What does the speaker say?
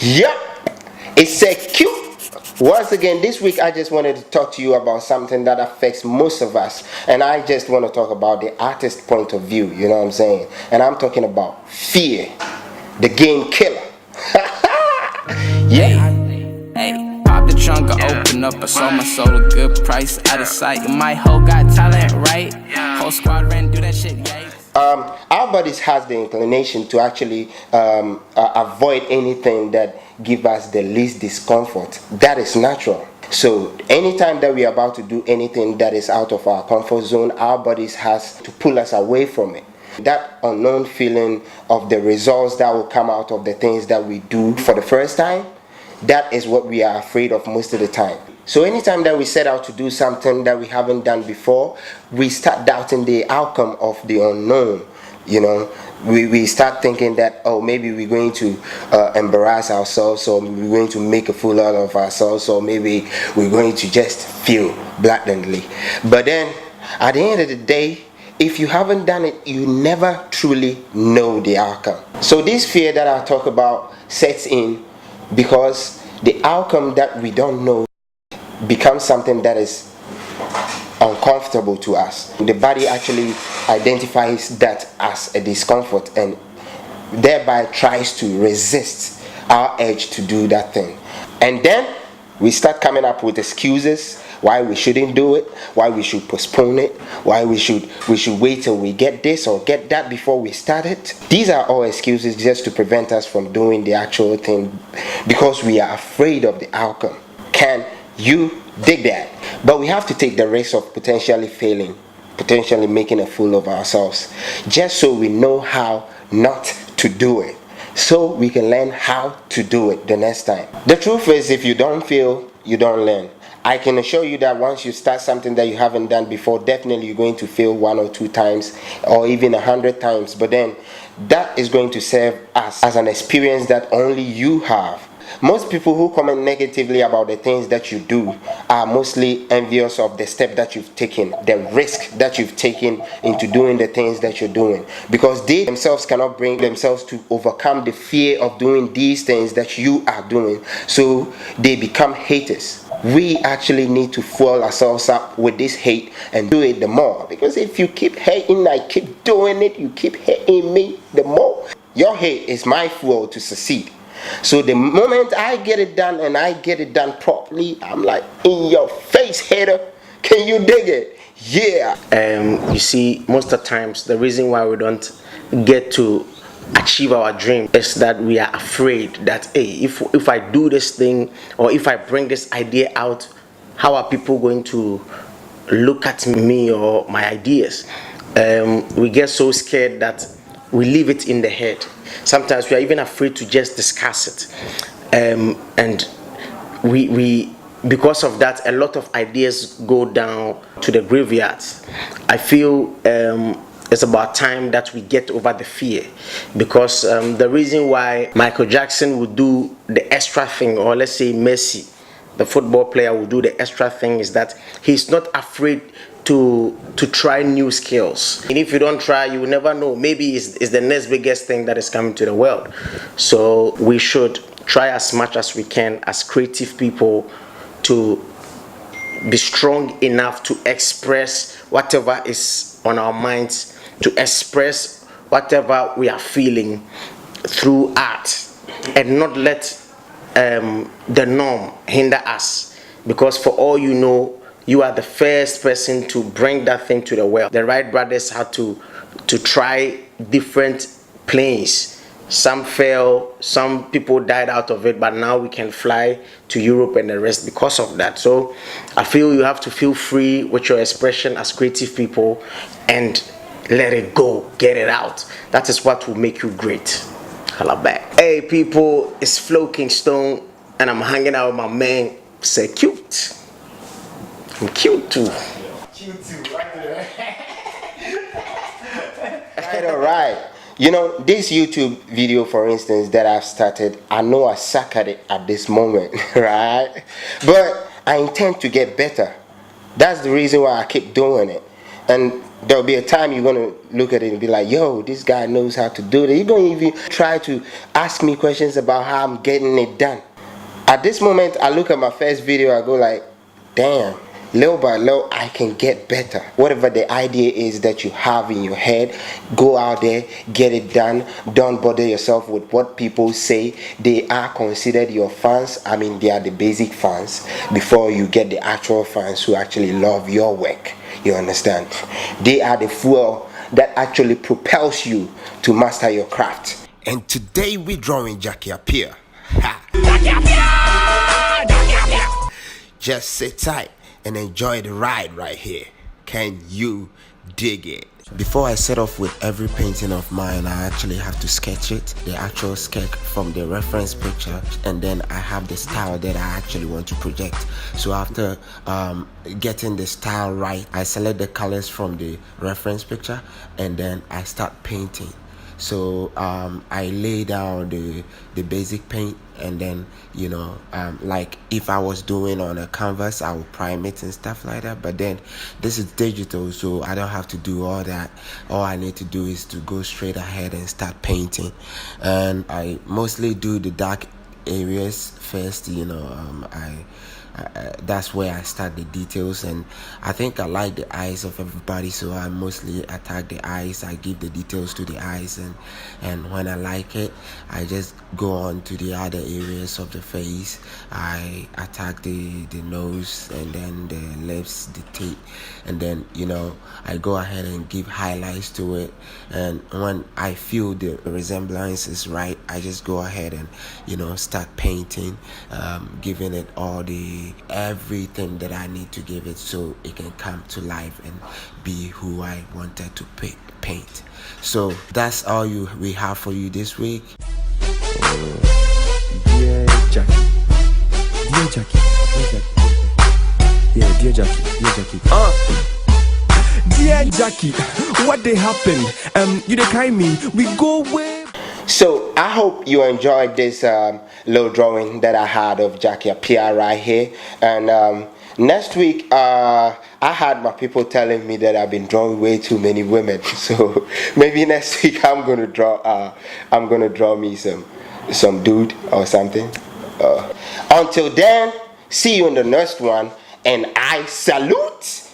Yep, it's a cute. Once again, this week I just wanted to talk to you about something that affects most of us, and I just want to talk about the artist point of view, you know what I'm saying? And I'm talking about fear, the game killer. Yeah. Hey, pop the trunk, I open up, I sold my soul a good price, out of sight. My hoe got talent, right? Whole squad ran do that shit, yeah. Our bodies has the inclination to actually avoid anything that give us the least discomfort. That is natural. So anytime that we are about to do anything that is out of our comfort zone, our bodies has to pull us away from it. That unknown feeling of the results that will come out of the things that we do for the first time, that is what we are afraid of most of the time. So anytime that we set out to do something that we haven't done before, we start doubting the outcome of the unknown. You know, we start thinking that, oh, maybe we're going to embarrass ourselves, or we're going to make a fool out of ourselves, or maybe we're going to just fail blatantly. But then at the end of the day, if you haven't done it, you never truly know the outcome. So this fear that I talk about sets in because the outcome that we don't know becomes something that is uncomfortable to us. The body actually identifies that as a discomfort and thereby tries to resist our urge to do that thing. And then we start coming up with excuses why we shouldn't do it, why we should postpone it, why we should wait till we get this or get that before we start it. These are all excuses just to prevent us from doing the actual thing because we are afraid of the outcome. Can you dig that? But we have to take the risk of potentially failing, potentially making a fool of ourselves, just so we know how not to do it, so we can learn how to do it the next time. The truth is, if you don't fail, you don't learn. I can assure you that once you start something that you haven't done before, definitely you're going to fail 1 or 2 times or even 100 times. But then that is going to serve us as an experience that only you have. Most people who comment negatively about the things that you do are mostly envious of the step that you've taken, the risk that you've taken into doing the things that you're doing, because they themselves cannot bring themselves to overcome the fear of doing these things that you are doing, so they become haters. We actually need to fuel ourselves up with this hate and do it the more, because if you keep hating, I keep doing it, you keep hating me the more. Your hate is my fuel to succeed. So the moment I get it done and I get it done properly, I'm like, in your face, hater. Can you dig it? Yeah. You see, most of the times the reason why we don't get to achieve our dream is that we are afraid that, hey, if I do this thing or if I bring this idea out, how are people going to look at me or my ideas? We get so scared that we leave it in the head. Sometimes we are even afraid to just discuss it, and we because of that, a lot of ideas go down to the graveyards. I feel it's about time that we get over the fear, because the reason why Michael Jackson would do the extra thing, or let's say Messi, the football player, will do the extra thing, is that he's not afraid to try new skills. And if you don't try, you will never know. Maybe it's the next biggest thing that is coming to the world. So we should try as much as we can as creative people to be strong enough to express whatever is on our minds, to express whatever we are feeling through art, and not let the norm hinder us, because for all you know, you are the first person to bring that thing to the world. The Wright brothers had to try different planes. Some failed, some people died out of it, but now we can fly to Europe and the rest because of that. So I feel you have to feel free with your expression as creative people and let it go, get it out. That is what will make you great. Holla back. Hey people, it's Flo Kingston and I'm hanging out with my man, Say Cute. I'm cute too. Cute too, right there. All right. You know, this YouTube video, for instance, that I've started, I know I suck at it at this moment, right? But I intend to get better. That's the reason why I keep doing it. And There'll be a time you're gonna look at it and be like, yo, this guy knows how to do it. You're gonna even try to ask me questions about how I'm getting it done. At this moment, I look at my first video, I go like, damn, little by little, I can get better. Whatever the idea is that you have in your head, go out there, get it done. Don't bother yourself with what people say. They are considered your fans. I mean, they are the basic fans before you get the actual fans who actually love your work. You understand? They are the fuel that actually propels you to master your craft. And today we're drawing Jackie Appiah. Jackie Appiah! Jackie Appiah! Just sit tight and enjoy the ride right here. Can you dig it? Before I set off with every painting of mine, I actually have to sketch it, the actual sketch from the reference picture, and then I have the style that I actually want to project. So after getting the style right, I select the colors from the reference picture and then I start painting. So I lay down the basic paint, and then like if I was doing on a canvas, I would prime it and stuff like that. But then this is digital, so I don't have to do all that. All I need to do is to go straight ahead and start painting. And I mostly do the dark areas first. That's where I start the details, and I think I like the eyes of everybody, so I mostly attack the eyes. I give the details to the eyes, and when I like it, I just go on to the other areas of the face. I attack the nose, and then the lips, the teeth, and then I go ahead and give highlights to it. And when I feel the resemblance is right, I just go ahead and start painting, giving it all everything that I need to give it, so it can come to life and be who I wanted to paint. So that's all we have for you this week. Dear Jackie, dear Jackie, yeah, dear Jackie, dear Jackie, what they happen? You dey kind me, we go way. So I hope you enjoyed this little drawing that I had of Jackie Appiah right here. And next week, I had my people telling me that I've been drawing way too many women. So maybe next week I'm gonna draw me some dude or something. Until then, see you in the next one, and I salute.